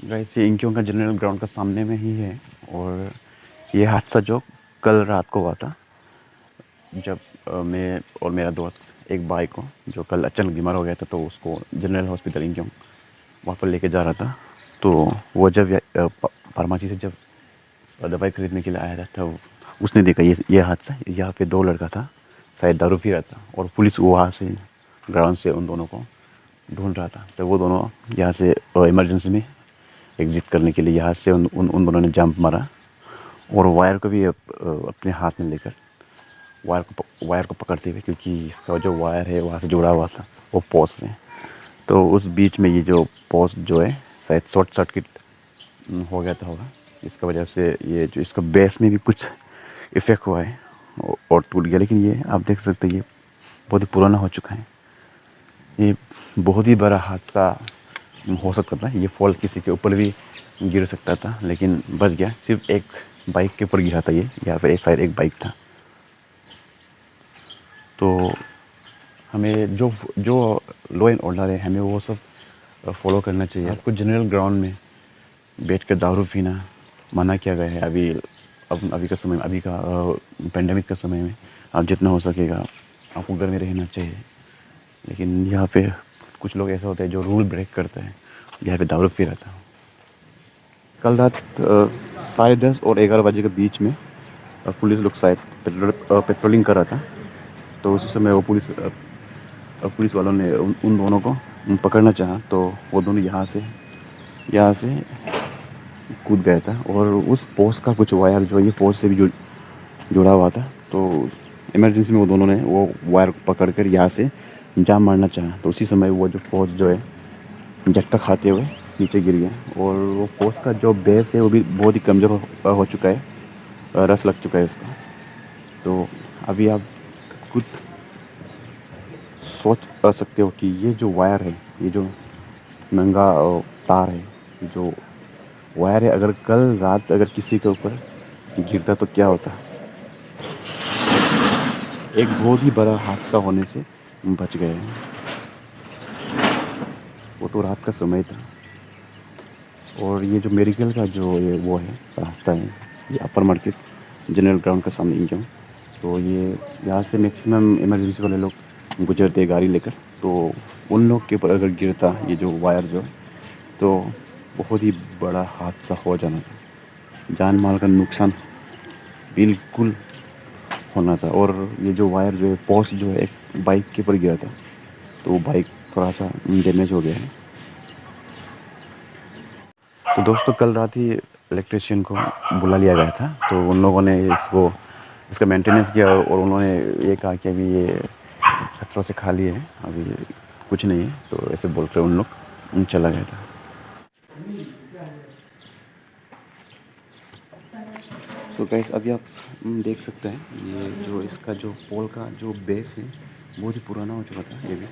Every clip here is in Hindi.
गाइस ये इंक्यों का जनरल ग्राउंड का सामने में ही है। और ये हादसा जो कल रात को हुआ था, जब मैं और मेरा दोस्त एक भाई को जो कल अचानक बीमार हो गया था, तो उसको जनरल हॉस्पिटल इंक्यों वहाँ पर लेके जा रहा था। तो वो जब फार्मेसी से जब दवाई खरीदने के लिए आया था, तब उसने देखा ये हादसा। यहाँ पे दो लड़का था, शायद दारू पी रहा था, और पुलिस वहाँ से ग्राउंड से उन दोनों को ढूंढ रहा था। तो वो दोनों यहाँ से इमरजेंसी में एग्जिट करने के लिए यहाँ से उन दोनों ने जंप मारा, और वायर को भी अपने हाथ में लेकर वायर को पकड़ते हुए, क्योंकि इसका जो वायर है वहाँ से जुड़ा हुआ था वो पोस्ट से। तो उस बीच में ये जो पोस्ट जो है शायद शॉर्ट सर्किट हो गया था होगा। इसका वजह से ये जो इसका बेस में भी कुछ इफ़ेक्ट हुआ है और टूट गया। लेकिन ये आप देख सकते हैं, ये बहुत ही पुराना हो चुका है। ये बहुत ही बड़ा हादसा हो सकता था। ये फॉल किसी के ऊपर भी गिर सकता था, लेकिन बच गया। सिर्फ एक बाइक के ऊपर गिरा था ये, या फिर एक शायद एक बाइक था। तो हमें जो जो लॉ एंड ऑर्डर है, हमें वो सब फॉलो करना चाहिए। आपको जनरल ग्राउंड में बैठ कर दारू पीना मना किया गया है। अभी का समय, अभी का पेंडेमिक का समय में आप जितना हो सकेगा आपको घर में रहना चाहिए। लेकिन यहाँ पे कुछ लोग ऐसा होते हैं जो रूल ब्रेक करते हैं, यहाँ पे दारू पी रहा था। कल रात 10:30 और 11 बजे के बीच में पुलिस लोग शायद पेट्रोलिंग कर रहा था। तो उसी समय वो पुलिस वालों ने उन दोनों को पकड़ना चाहा। तो वो दोनों यहाँ से कूद गया था, और उस पोस्ट का कुछ वायर जो ये पोस्ट से भी जुड़ा हुआ था। तो इमरजेंसी में वो दोनों ने वो वायर पकड़ कर यहाँ से जाम मारना चाहा। तो उसी समय वो जो पोस्ट जो है झटका खाते हुए नीचे गिर गया, और वो पोस्ट का जो बेस है वो भी बहुत ही कमज़ोर हो चुका है, रस लग चुका है उसका। तो अभी आप खुद सोच सकते हो कि ये जो वायर है, ये जो नंगा तार है, जो वायर है, अगर कल रात अगर किसी के ऊपर गिरता तो क्या होता। एक बहुत ही बड़ा हादसा होने से बच गए हैं। वो तो रात का समय था। और ये जो मेडिकल का जो ये वो है रास्ता है, ये अपर मार्केट जनरल ग्राउंड का सामने इंक्यों। तो ये यहाँ से मैक्सिमम इमरजेंसी वाले लोग गुजरते हैं गाड़ी लेकर। तो उन लोग के ऊपर अगर गिरता ये जो वायर जो, तो बहुत ही बड़ा हादसा हो जाना था। जान माल का नुकसान बिल्कुल होना था। और ये जो वायर जो है, पोस्ट जो है, एक बाइक के ऊपर गिरा था, तो वो बाइक थोड़ा सा डैमेज हो गया है। तो दोस्तों कल रात ही इलेक्ट्रिशियन को बुला लिया गया था। तो उन लोगों ने इसका मेंटेनेंस किया, और उन्होंने ये कहा कि अभी ये खतरों से खाली है, अभी कुछ नहीं है। तो ऐसे बोल कर उन लोग चला गया था। सो गाइस अभी आप देख सकते हैं, ये जो इसका जो पोल का जो बेस है बहुत ही पुराना हो चुका था। ये भी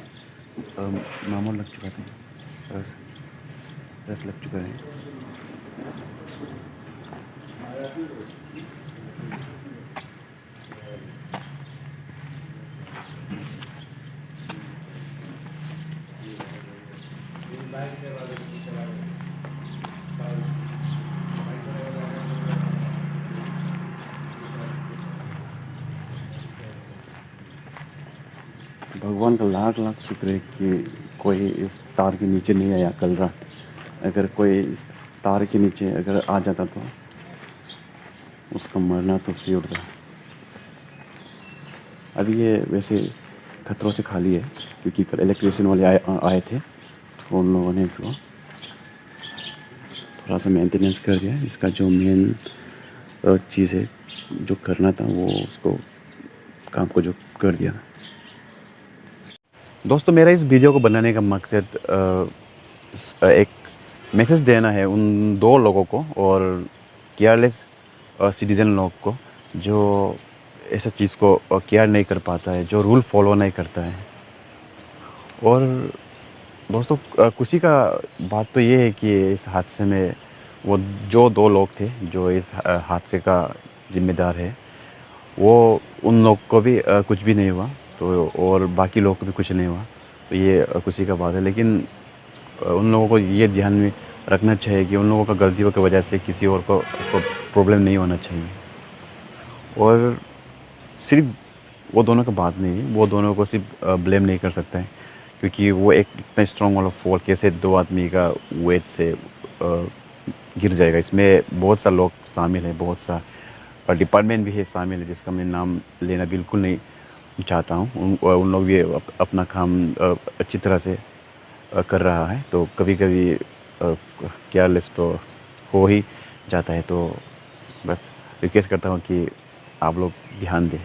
मामूल लग चुका था, रस रस लग चुका है। भगवान का लाख लाख शुक्र है कि कोई इस तार के नीचे नहीं आया कल रात। अगर कोई इस तार के नीचे अगर आ जाता तो उसका मरना तो श्योर था। अभी ये वैसे खतरों से खाली है, क्योंकि कल इलेक्ट्रिशियन वाले आए थे। तो उन लोगों ने इसको थोड़ा सा मेंटेनेंस कर दिया। इसका जो मेन चीज़ है जो करना था, वो उसको काम को जो कर दिया। दोस्तों मेरा इस वीडियो को बनाने का मकसद एक मैसेज देना है उन दो लोगों को, और केयरलेस सिटीज़न लोग को, जो ऐसा चीज़ को केयर नहीं कर पाता है, जो रूल फॉलो नहीं करता है। और दोस्तों खुशी का बात तो ये है कि इस हादसे में वो जो दो लोग थे जो इस हादसे का ज़िम्मेदार है, वो उन लोग को भी कुछ भी नहीं हुआ। तो और बाकी लोग को भी कुछ नहीं हुआ। तो ये खुशी का बात है। लेकिन उन लोगों को ये ध्यान में रखना चाहिए कि उन लोगों का गलतियों की वजह से किसी और को प्रॉब्लम नहीं होना चाहिए। और सिर्फ वो दोनों का बात नहीं है, वो दोनों को सिर्फ ब्लेम नहीं कर सकता है, क्योंकि वो एक इतना स्ट्रॉन्ग वाला फॉल कैसे दो आदमी का वेट से गिर जाएगा। इसमें बहुत सा लोग शामिल हैं, बहुत सा डिपार्टमेंट भी है शामिल है, जिसका मैं नाम लेना बिल्कुल नहीं चाहता हूँ। उन लोग भी अपना काम अच्छी तरह से कर रहा है। तो कभी कभी केयरलेस तो हो ही जाता है। तो बस रिक्वेस्ट करता हूँ कि आप लोग ध्यान दें।